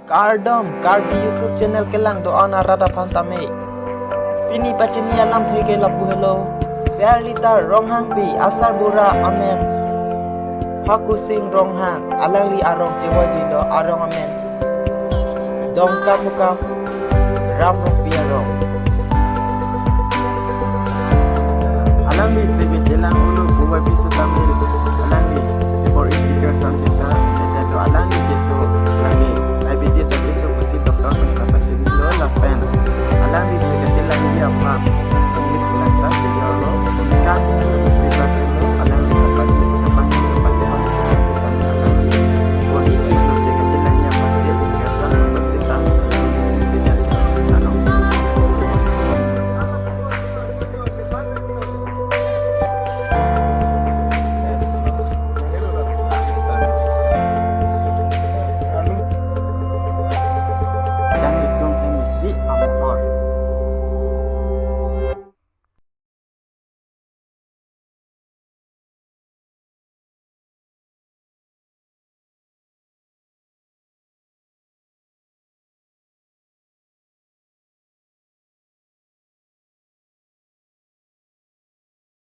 Kardom, Karbi YouTube channel ke lang doon na rada pantame. Pini pachini alam thege labu hello. Serlita ronghang bi asar bura amen. Haku sing ronghang alangli arong jewa jindo arong amen. Dongka muka ram rong piarong. Alangli sebe jelang ulu buat bisa tamil. Alangli for sticker sampai alangli keso